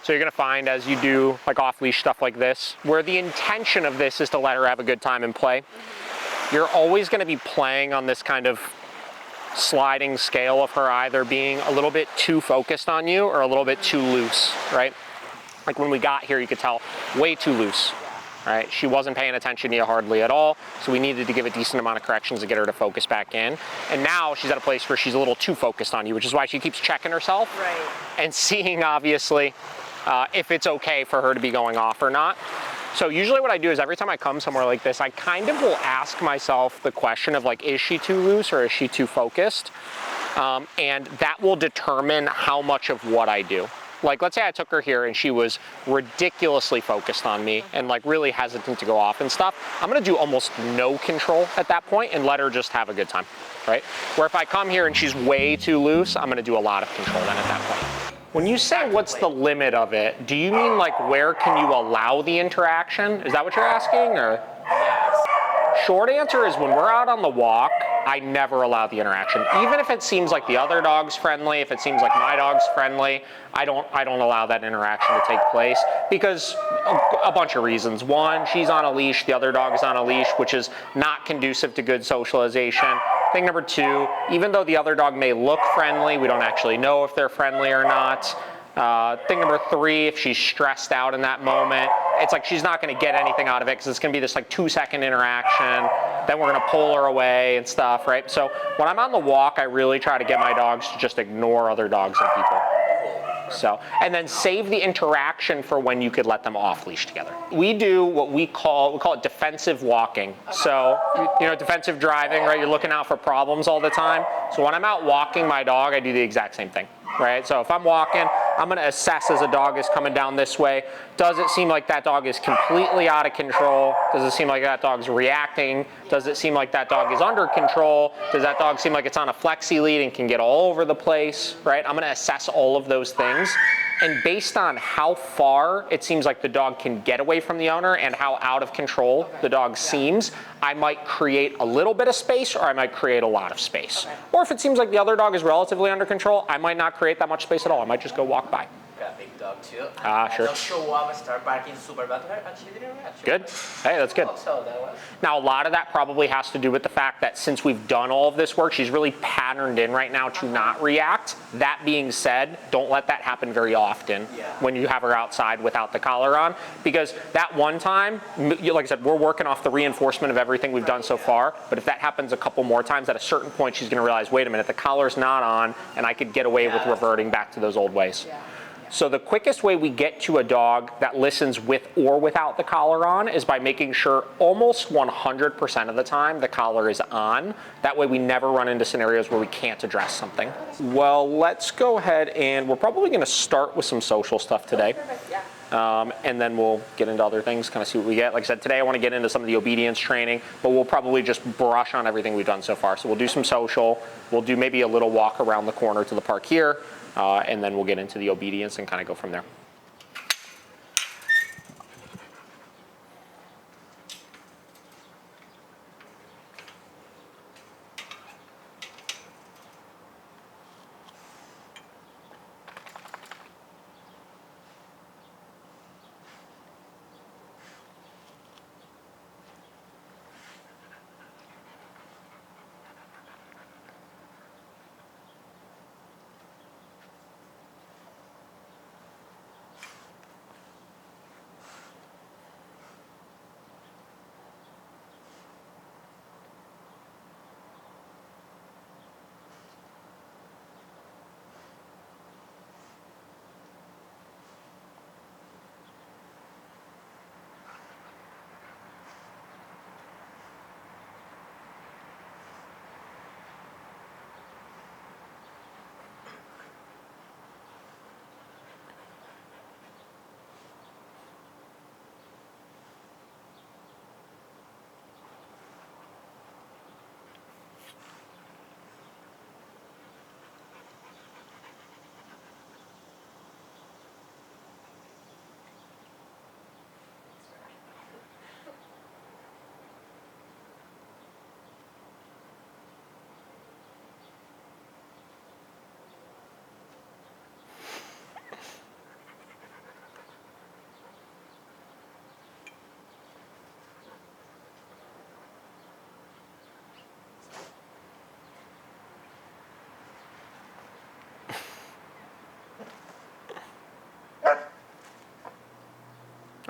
So you're gonna find as you do like off-leash stuff like this, where the intention of this is to let her have a good time and play, you're always gonna be playing on this kind of sliding scale of her either being a little bit too focused on you or a little bit too loose, right? Like when we got here, you could tell way too loose, right? She wasn't paying attention to you hardly at all, so we needed to give a decent amount of corrections to get her to focus back in. And now she's at a place where she's a little too focused on you, which is why she keeps checking herself and seeing, obviously, if it's okay for her to be going off or not. So usually what I do is every time I come somewhere like this, I kind of will ask myself the question of like, is she too loose or is she too focused? And that will determine how much of what I do. Like, let's say I took her here and she was ridiculously focused on me and like really hesitant to go off and stuff. I'm gonna do almost no control at that point and let her just have a good time, right? Where if I come here and she's way too loose, I'm gonna do a lot of control then at that point. When you say what's the limit of it, do you mean like where can you allow the interaction? Is that what you're asking, or? Short answer is when we're out on the walk, I never allow the interaction. Even if it seems like the other dog's friendly, if it seems like my dog's friendly, I don't allow that interaction to take place because a bunch of reasons. One, she's on a leash, the other dog is on a leash, which is not conducive to good socialization. Thing number two, even though the other dog may look friendly, we don't actually know if they're friendly or not. Thing number three, if she's stressed out in that moment, it's like she's not going to get anything out of it because it's going to be this like 2-second interaction. Then we're going to pull her away and stuff, right? So when I'm on the walk, I really try to get my dogs to just ignore other dogs and people. So, and then save the interaction for when you could let them off leash together. We do what we call it defensive walking. So, you know, defensive driving, right? You're looking out for problems all the time. So when I'm out walking my dog, I do the exact same thing, right? So if I'm walking, I'm gonna assess as a dog is coming down this way. Does it seem like that dog is completely out of control? Does it seem like that dog's reacting? Does it seem like that dog is under control? Does that dog seem like it's on a flexi lead and can get all over the place, right? I'm gonna assess all of those things. And based on how far it seems like the dog can get away from the owner and how out of control the dog seems, I might create a little bit of space or I might create a lot of space. Or if it seems like the other dog is relatively under control, I might not create that much space at all. I might just go walk by. Got a big dog too. Sure. I'll show up and start barking super bad and she didn't react. Good. Hey, that's good. So that was. Now, a lot of that probably has to do with the fact that since we've done all of this work, she's really patterned in right now to not react. That being said, don't let that happen very often when you have her outside without the collar on, because that one time, like I said, we're working off the reinforcement of everything we've done so far, but if that happens a couple more times, at a certain point, she's gonna realize, wait a minute, the collar's not on, and I could get away with reverting back to those old ways. So the quickest way we get to a dog that listens with or without the collar on is by making sure almost 100% of the time the collar is on. That way we never run into scenarios where we can't address something. Well, let's go ahead and we're probably going to start with some social stuff today. And then we'll get into other things, kind of see what we get. Like I said, today I want to get into some of the obedience training, but we'll probably just brush on everything we've done so far. So we'll do some social, we'll do maybe a little walk around the corner to the park here, and then we'll get into the obedience and kind of go from there.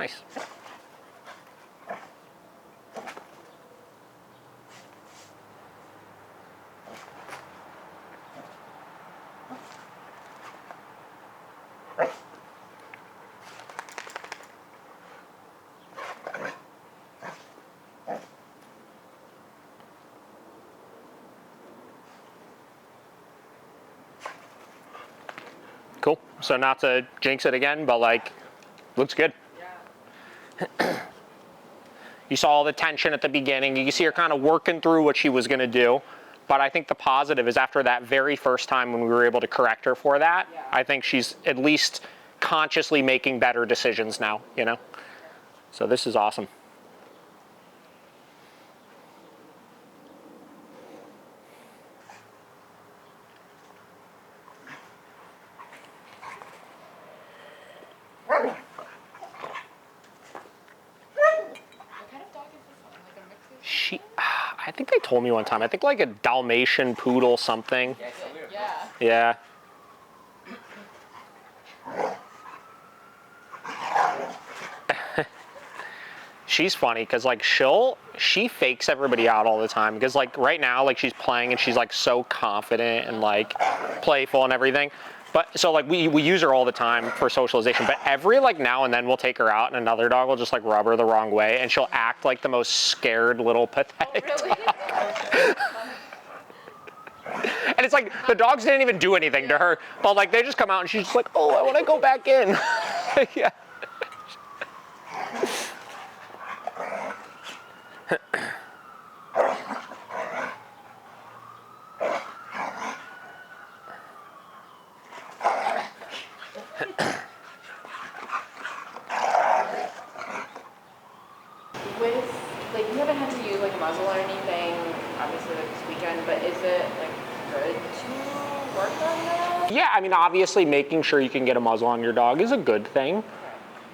Nice. Cool. So not to jinx it again, but like, looks good. Yeah. You saw all the tension at the beginning. You can see her kind of working through what she was going to do. But I think the positive is after that very first time when we were able to correct her for that, Yeah. I think she's at least consciously making better decisions now, you know? So this is awesome. What kind of dog is this one? Like a mix? I think they told me one time, I think like a Dalmatian poodle something. Yeah, it's a weird. Yeah. Yeah. She's funny because like she fakes everybody out all the time because like right now like she's playing and she's like so confident and like playful and everything. But so like we use her all the time for socialization, but every like now and then we'll take her out and another dog will just like rub her the wrong way and she'll act like the most scared little pathetic Really? dog. And it's like the dogs didn't even do anything to her, but like they just come out and she's just like, oh, I want to go back in. Yeah. With, like, you haven't had to use like a muzzle or anything, obviously like this weekend, but is it like good to work on that? Yeah, I mean, obviously making sure you can get a muzzle on your dog is a good thing. Okay.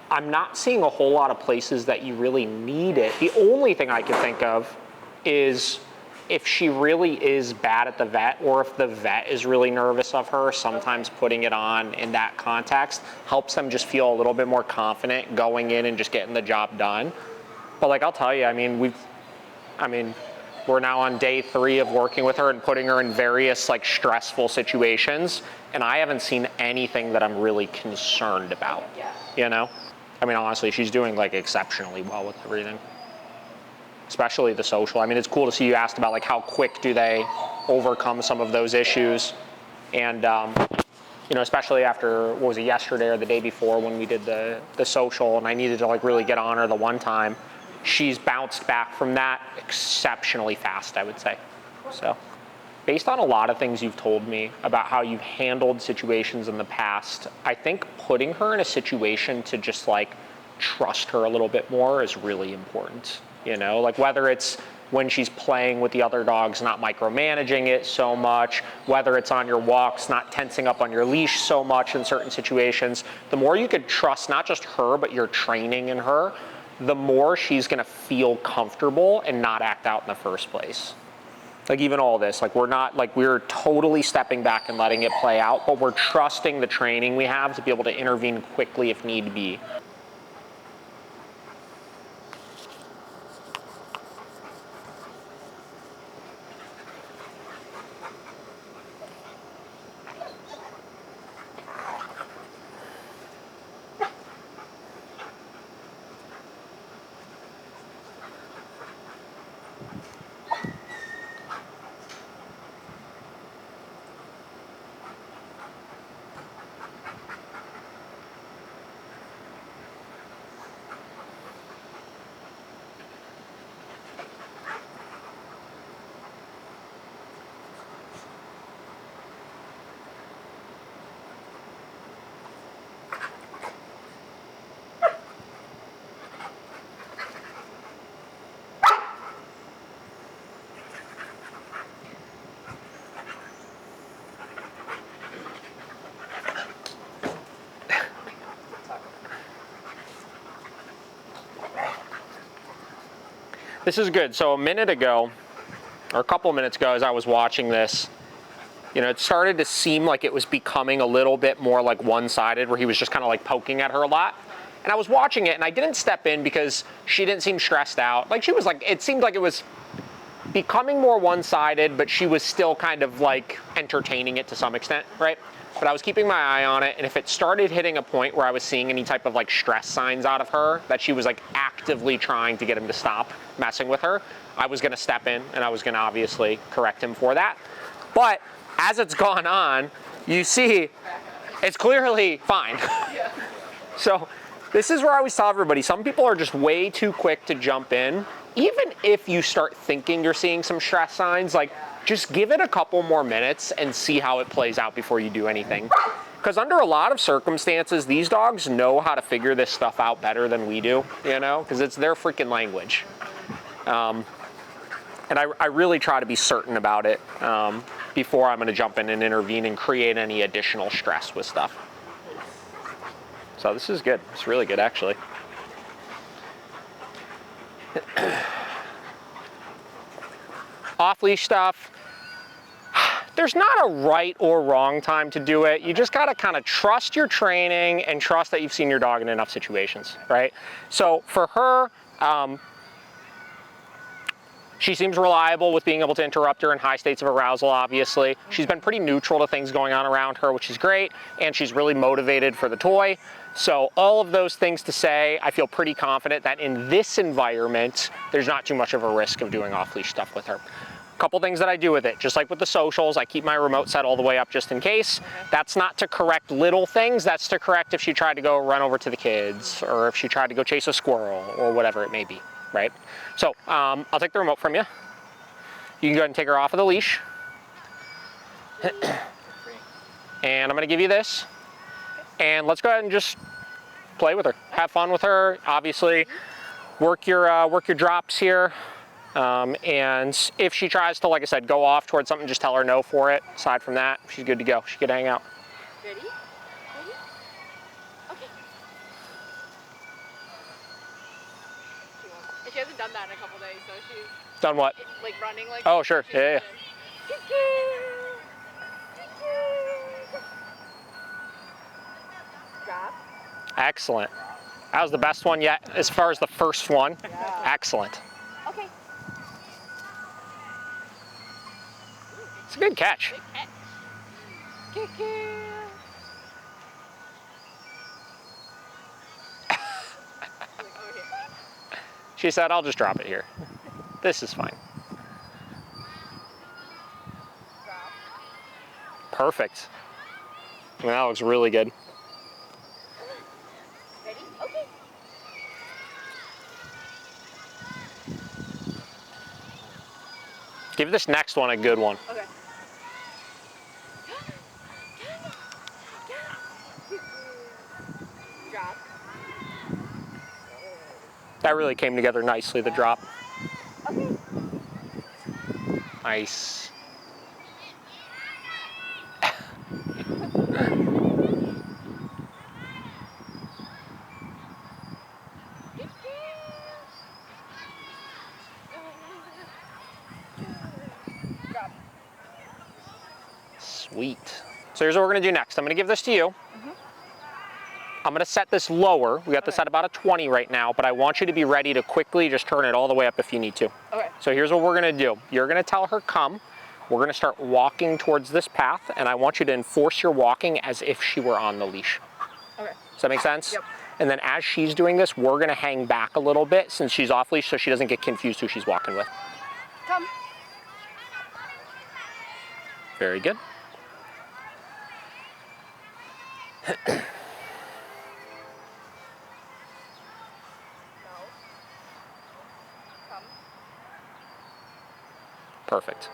I'm not seeing a whole lot of places that you really need it. The only thing I can think of is if she really is bad at the vet or if the vet is really nervous of her, sometimes putting it on in that context helps them just feel a little bit more confident going in and just getting the job done. But like I'll tell you, I mean, we're now on day 3 of working with her and putting her in various like stressful situations, and I haven't seen anything that I'm really concerned about. Yeah. You know? I mean, honestly, she's doing like exceptionally well with everything. Especially the social. I mean, it's cool to see you asked about like how quick do they overcome some of those issues. And you know, especially after, what was it, yesterday or the day before when we did the social and I needed to like really get on her the one time, she's bounced back from that exceptionally fast, I would say. So based on a lot of things you've told me about how you've handled situations in the past, I think putting her in a situation to just like trust her a little bit more is really important. You know, like whether it's when she's playing with the other dogs, not micromanaging it so much, whether it's on your walks, not tensing up on your leash so much in certain situations, the more you could trust not just her, but your training in her, the more she's gonna feel comfortable and not act out in the first place. Like even all this, like we're totally stepping back and letting it play out, but we're trusting the training we have to be able to intervene quickly if need be. This is good. So a minute ago, or a couple minutes ago as I was watching this, you know, it started to seem like it was becoming a little bit more like one-sided where he was just kind of like poking at her a lot. And I was watching it, and I didn't step in because she didn't seem stressed out. Like, she was like, it seemed like it was becoming more one-sided, but she was still kind of like entertaining it to some extent, right? But I was keeping my eye on it, and if it started hitting a point where I was seeing any type of like stress signs out of her, that she was like actively trying to get him to stop messing with her, I was gonna step in, and I was gonna obviously correct him for that. But as it's gone on, you see it's clearly fine. So this is where I always tell everybody, some people are just way too quick to jump in. Even if you start thinking you're seeing some stress signs, like, just give it a couple more minutes and see how it plays out before you do anything. Because under a lot of circumstances, these dogs know how to figure this stuff out better than we do, you know, because it's their freaking language. And I really try to be certain about it before I'm going to jump in and intervene and create any additional stress with stuff. So this is good. It's really good, actually. Off-leash stuff. There's not a right or wrong time to do it. You just gotta kind of trust your training and trust that you've seen your dog in enough situations, right? So for her, she seems reliable with being able to interrupt her in high states of arousal, obviously. She's been pretty neutral to things going on around her, which is great, and she's really motivated for the toy. So all of those things to say, I feel pretty confident that in this environment, there's not too much of a risk of doing off-leash stuff with her. Couple things that I do with it, just like with the socials, I keep my remote set all the way up just in case. That's not to correct little things, that's to correct if she tried to go run over to the kids, or if she tried to go chase a squirrel, or whatever it may be, right? So I'll take the remote from you. You can go ahead and take her off of the leash. And I'm gonna give you this. And let's go ahead and just play with her. Have fun with her, obviously. Work your drops here. And if she tries to, like I said, go off towards something, just tell her no for it. Aside from that, she's good to go. She can hang out. Ready? Ready? Okay. And she hasn't done that in a couple days, so she's Done what? like running like. Oh, sure. Yeah. Drop. Excellent. That was the best one yet, as far as the first one. Yeah. Excellent. Okay. It's a good catch. Good catch. Kick it. She said, I'll just drop it here. This is fine. Drop. Perfect. I mean, that looks really good. Ready? Okay. Give this next one a good one. Okay. Drop. That really came together nicely, the drop. Okay. Nice. Drop. Sweet. So here's what we're gonna do next. I'm gonna give this to you. I'm gonna set this lower. We got this at about a 20 right now, but I want you to be ready to quickly just turn it all the way up if you need to. Okay. So here's what we're gonna do. You're gonna tell her come. We're gonna start walking towards this path, and I want you to enforce your walking as if she were on the leash. Okay. Does that make sense? Yep. And then as she's doing this, we're gonna hang back a little bit since she's off leash so she doesn't get confused who she's walking with. Come. Very good. No. Come. Perfect.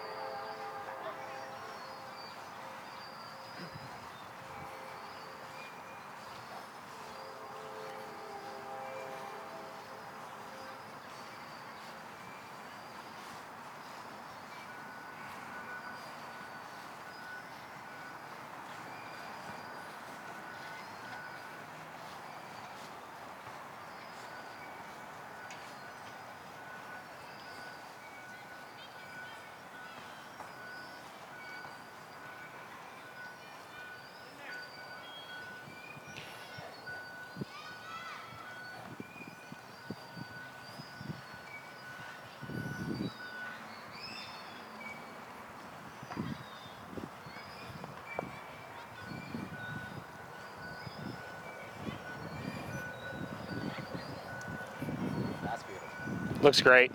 Looks great.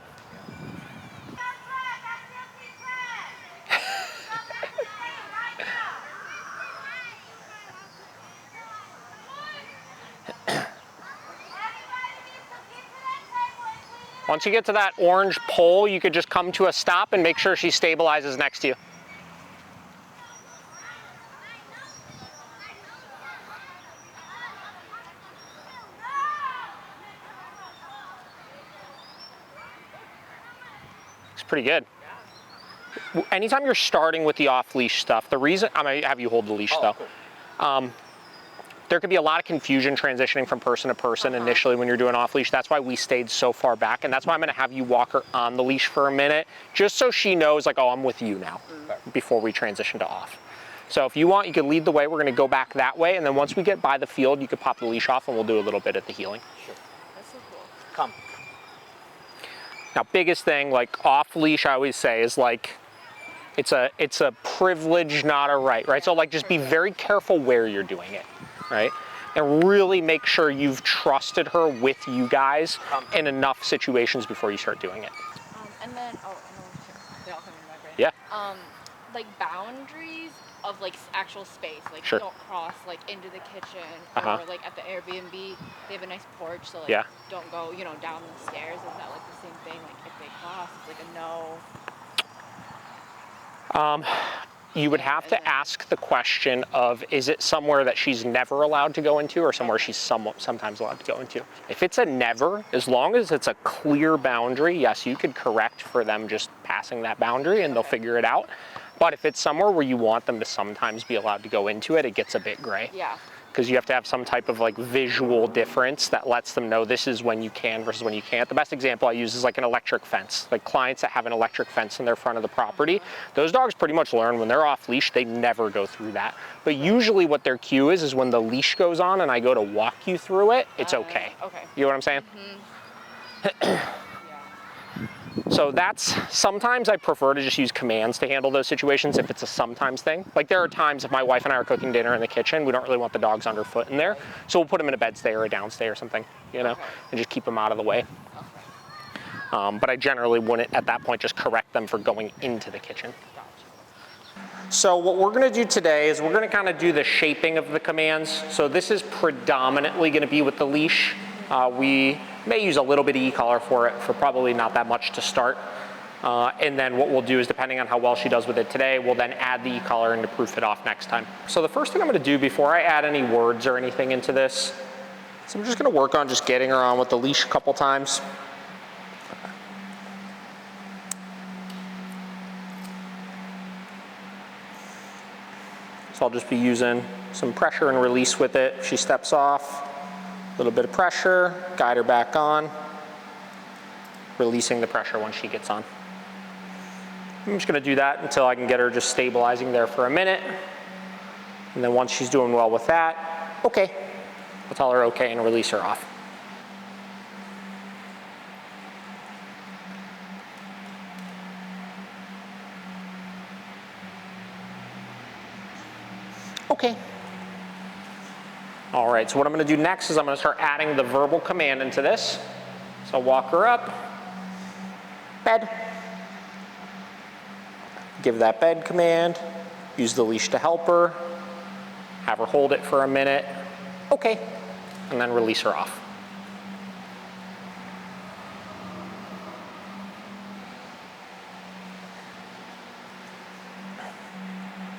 Once you get to that orange pole, you could just come to a stop and make sure she stabilizes next to you. It's pretty good. Anytime you're starting with the off-leash stuff, the reason, I'm gonna have you hold the leash though. Cool. There could be a lot of confusion transitioning from person to person initially when you're doing off-leash. That's why we stayed so far back, and that's why I'm gonna have you walk her on the leash for a minute, just so she knows like, oh, I'm with you now, before we transition to off. So if you want, you can lead the way. We're gonna go back that way, and then once we get by the field, you could pop the leash off and we'll do a little bit at the healing. Sure. That's so cool. Come. Now, biggest thing, like off-leash, I always say, is like, it's a privilege, not a right? So like, just be very careful where you're doing it, right? And really make sure you've trusted her with you guys in enough situations before you start doing it. And then, oh, I know they all come in my brain. Yeah. Like boundaries of like actual space, like Sure. don't cross like into the kitchen or like at the Airbnb, they have a nice porch, so like don't go, you know, down the stairs. Is that like the same thing? Like if they cross, it's like a no. You would have to ask the question of, is it somewhere that she's never allowed to go into or somewhere she's sometimes allowed to go into? If it's a never, as long as it's a clear boundary, yes, you could correct for them just passing that boundary and they'll figure it out. But if it's somewhere where you want them to sometimes be allowed to go into it, it gets a bit gray. Yeah. Because you have to have some type of like visual difference that lets them know this is when you can versus when you can't. The best example I use is like an electric fence. Like clients that have an electric fence in their front of the property, those dogs pretty much learn when they're off leash, they never go through that. But usually what their cue is when the leash goes on and I go to walk you through it, it's okay. Okay. You know what I'm saying? So that's, sometimes I prefer to just use commands to handle those situations if it's a sometimes thing. Like there are times if my wife and I are cooking dinner in the kitchen, we don't really want the dogs underfoot in there. So we'll put them in a bed stay or a down stay or something, you know, and just keep them out of the way. But I generally wouldn't at that point just correct them for going into the kitchen. So what we're gonna do today is we're gonna kind of do the shaping of the commands. So this is predominantly gonna be with the leash. We may use a little bit of e-collar for it, for probably not that much to start. And then what we'll do is, depending on how well she does with it today, we'll then add the e-collar and to proof it off next time. So the first thing I'm gonna do before I add any words or anything into this, is I'm just gonna work on just getting her on with the leash a couple times. So I'll just be using some pressure and release with it. If she steps off, a little bit of pressure, guide her back on, releasing the pressure once she gets on. I'm just gonna do that until I can get her just stabilizing there for a minute. And then once she's doing well with that, okay, I'll tell her okay and release her off. Okay. All right, so what I'm gonna do next is I'm gonna start adding the verbal command into this. So I'll walk her up, bed. Give that bed command, use the leash to help her, have her hold it for a minute, okay, and then release her off.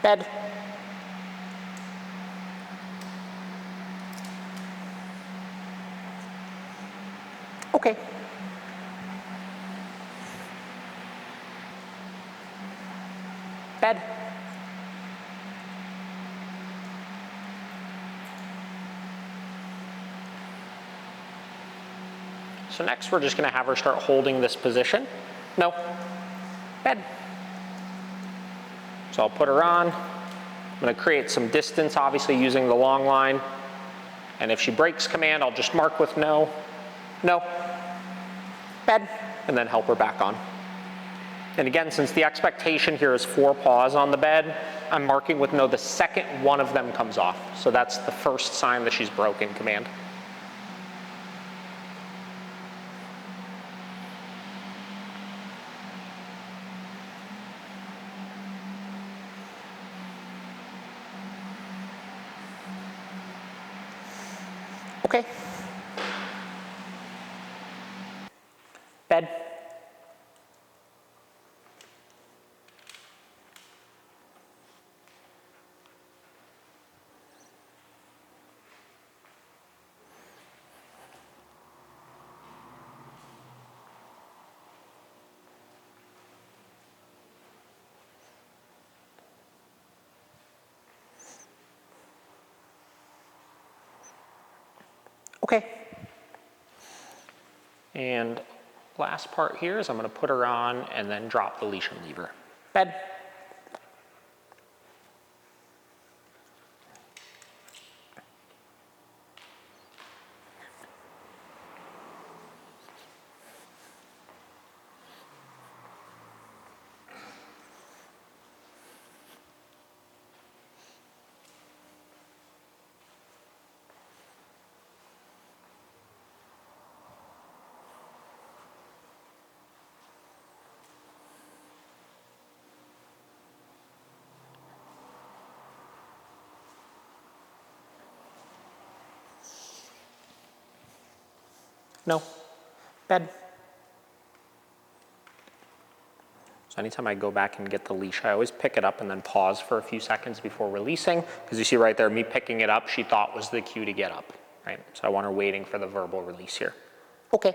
Bed. Okay. Bed. So next we're just gonna have her start holding this position. No. Bed. So I'll put her on. I'm gonna create some distance, obviously using the long line. And if she breaks command, I'll just mark with no. No. Bed, and then help her back on. And again, since the expectation here is 4 paws on the bed, I'm marking with no the second one of them comes off. So that's the first sign that she's broken command. Okay. Bed. Okay. And last part here is I'm going to put her on and then drop the leash and leave her. Bed. No. Bed. So anytime I go back and get the leash, I always pick it up and then pause for a few seconds before releasing, because you see right there, me picking it up, she thought was the cue to get up, right? So I want her waiting for the verbal release here. Okay.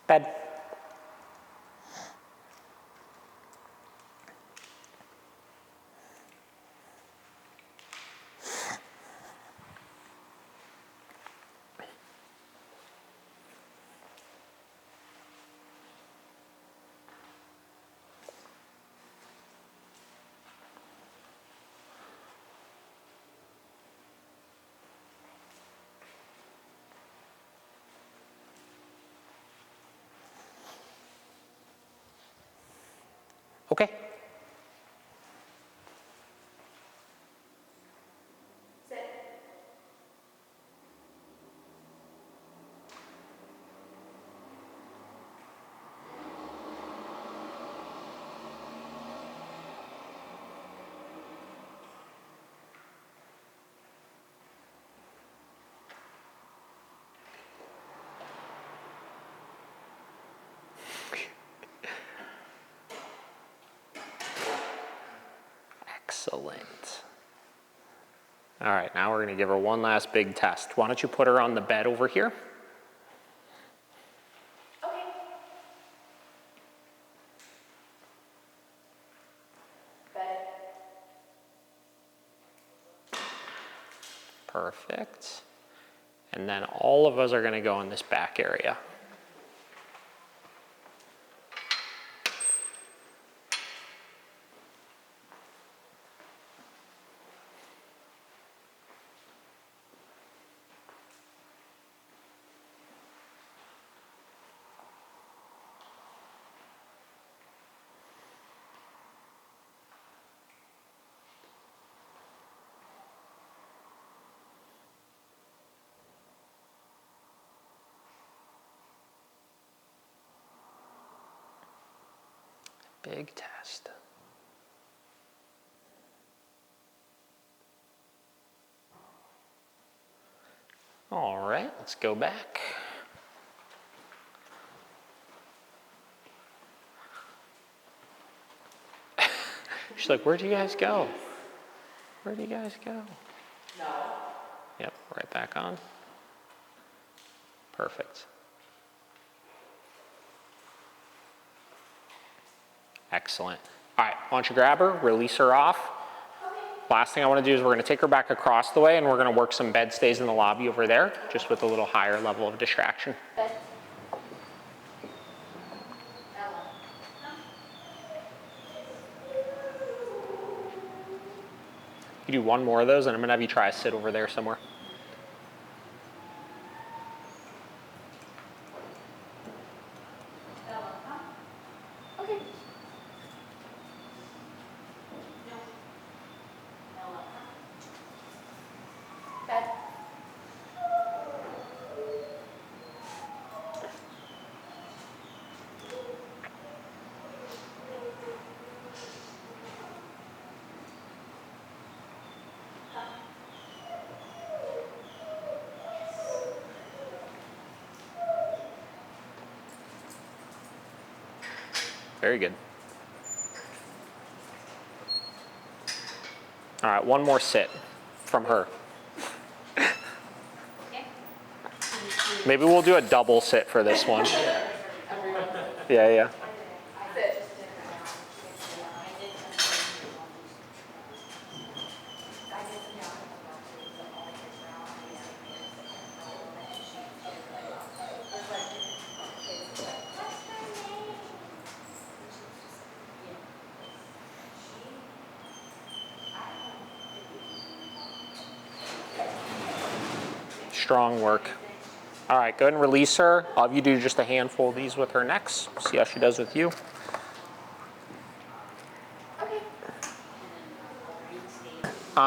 Bed. Okay. Excellent. All right, now we're going to give her one last big test. Why don't you put her on the bed over here? Okay. Bed. Perfect. And then all of us are going to go in this back area. Big test. All right, let's go back. She's like, where'd you guys go? Where'd you guys go? No. Yep, right back on. Perfect. Excellent. All right, why don't you grab her, release her off. Last thing I want to do is we're going to take her back across the way and we're going to work some bed stays in the lobby over there, just with a little higher level of distraction. Bed. You do one more of those and I'm going to have you try to sit over there somewhere. Okay. Bed. Very good. All right, one more sit from her. Maybe we'll do a double sit for this one. Yeah, yeah. Strong work. All right, go ahead and release her. I'll have you do just a handful of these with her next. See how she does with you.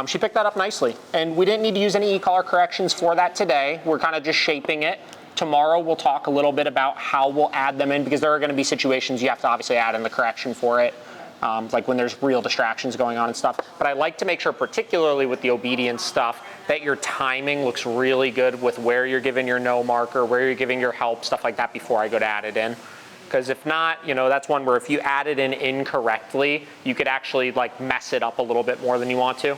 She picked that up nicely. And we didn't need to use any e-collar corrections for that today. We're kind of just shaping it. Tomorrow we'll talk a little bit about how we'll add them in, because there are going to be situations you have to obviously add in the correction for it. Like when there's real distractions going on and stuff. But I like to make sure, particularly with the obedience stuff, that your timing looks really good with where you're giving your no marker, where you're giving your help, stuff like that before I go to add it in. Because if not, you know, that's one where if you add it in incorrectly, you could actually like mess it up a little bit more than you want to.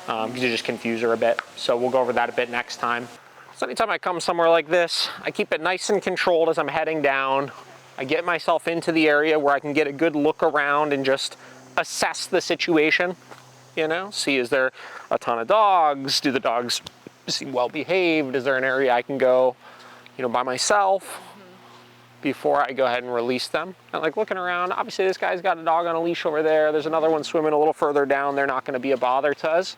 Because you just confuse her a bit. So we'll go over that a bit next time. So anytime I come somewhere like this, I keep it nice and controlled as I'm heading down. I get myself into the area where I can get a good look around and just assess the situation. You know, see, is there a ton of dogs? Do the dogs seem well behaved? Is there an area I can go, you know, by myself before I go ahead and release them? And like looking around, obviously this guy's got a dog on a leash over there. There's another one swimming a little further down. They're not going to be a bother to us.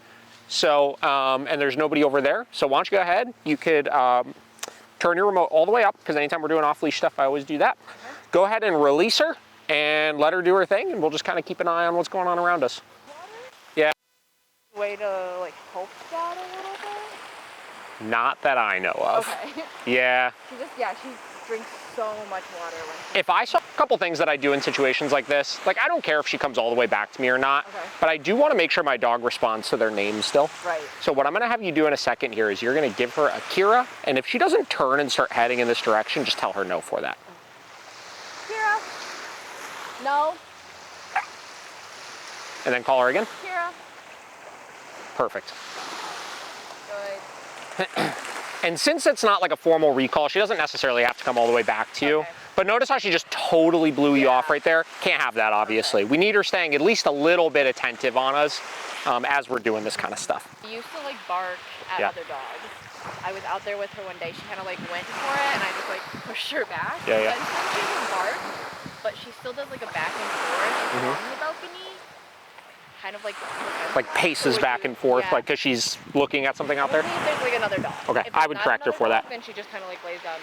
So, and there's nobody over there. So why don't you go ahead? You could turn your remote all the way up, because anytime we're doing off-leash stuff, I always do that. Go ahead and release her and let her do her thing, and we'll just kind of keep an eye on what's going on around us. Yeah. Way to like help that a little bit? Not that I know of. Okay. Yeah. She drinks so much water when she... If I saw a couple things that I do in situations like this, like I don't care if she comes all the way back to me or not, but I do want to make sure my dog responds to their name still. Right. So what I'm going to have you do in a second here is you're going to give her a Kira, and if she doesn't turn and start heading in this direction, just tell her no for that. Kira. No. And then call her again. Kira. Perfect. Good. And since it's not like a formal recall, she doesn't necessarily have to come all the way back to you. But notice how she just totally blew you off right there? Can't have that, obviously. We need her staying at least a little bit attentive on us as we're doing this kind of stuff. She used to like bark at other dogs. I was out there with her one day. She kind of like went for it, and I just like pushed her back. And she doesn't bark, but she still does like a back and forth on the balcony. Kind of like paces back and forth, like because she's looking at something out there. There's like another dog. Okay, I would correct her for that. Then she just kind of like lays down.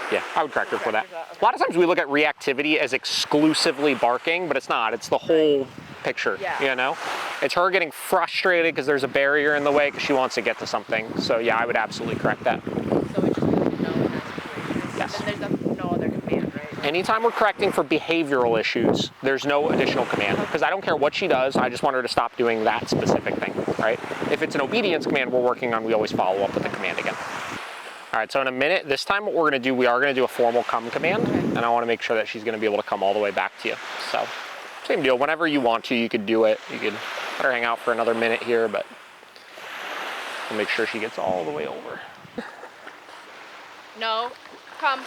Yeah, I would correct her for that. A lot of times we look at reactivity as exclusively barking, but it's not. It's the whole picture. You know, it's her getting frustrated because there's a barrier in the way because she wants to get to something. So yeah, I would absolutely correct that. So it's just no in that situation. Yes. And there's no other command, right? Anytime we're correcting for behavioral issues, there's no additional command, because I don't care what she does, I just want her to stop doing that specific thing, right? If it's an obedience command we're working on, we always follow up with the command again. All right, so in a minute, this time what we're gonna do, we are gonna do a formal come command, and I wanna make sure that she's gonna be able to come all the way back to you. So, same deal, whenever you want to, you could do it. You could let her hang out for another minute here, but we'll make sure she gets all the way over. No, come.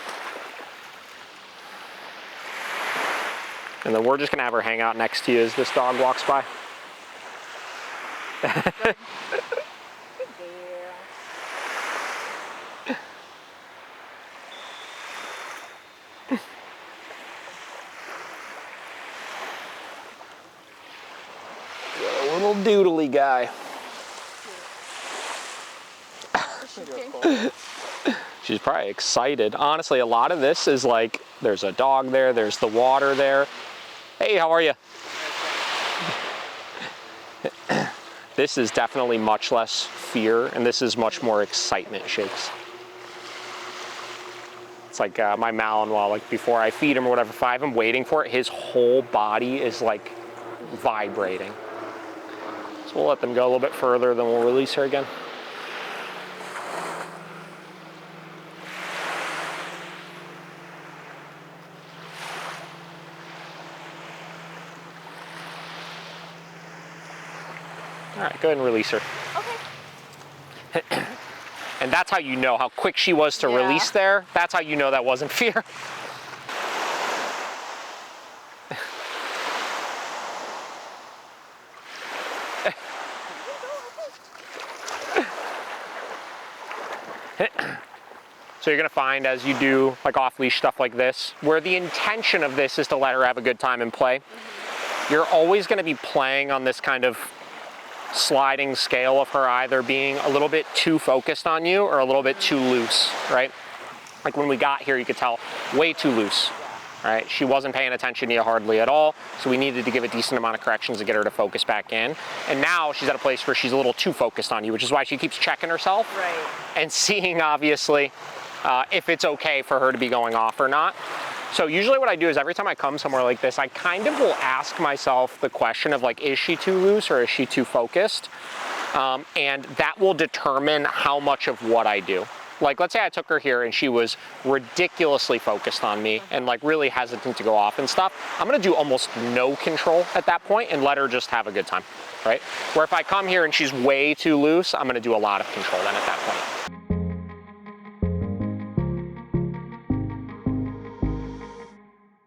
And then we're just gonna have her hang out next to you as this dog walks by. Good. A little doodly guy. She's probably excited. Honestly, a lot of this is like, there's a dog there, there's the water there. Hey, how are you? This is definitely much less fear, and this is much more excitement shakes. It's like my Malinois, like before I feed him or whatever, if I have him waiting for it, his whole body is like vibrating. So we'll let them go a little bit further, then we'll release her again. All right, go ahead and release her. Okay. And that's how you know how quick she was to release there. That's how you know that wasn't fear. So you're gonna find as you do like off-leash stuff like this, where the intention of this is to let her have a good time and play, you're always gonna be playing on this kind of sliding scale of her either being a little bit too focused on you or a little bit too loose, right? Like when we got here, you could tell way too loose, right? She wasn't paying attention to you hardly at all, so we needed to give a decent amount of corrections to get her to focus back in. And now she's at a place where she's a little too focused on you, which is why she keeps checking herself and seeing, obviously, if it's okay for her to be going off or not. So usually what I do is every time I come somewhere like this, I kind of will ask myself the question of like, is she too loose or is she too focused? And that will determine how much of what I do. Like, let's say I took her here and she was ridiculously focused on me and like really hesitant to go off and stuff. I'm gonna do almost no control at that point and let her just have a good time, right? Where if I come here and she's way too loose, I'm gonna do a lot of control then at that point.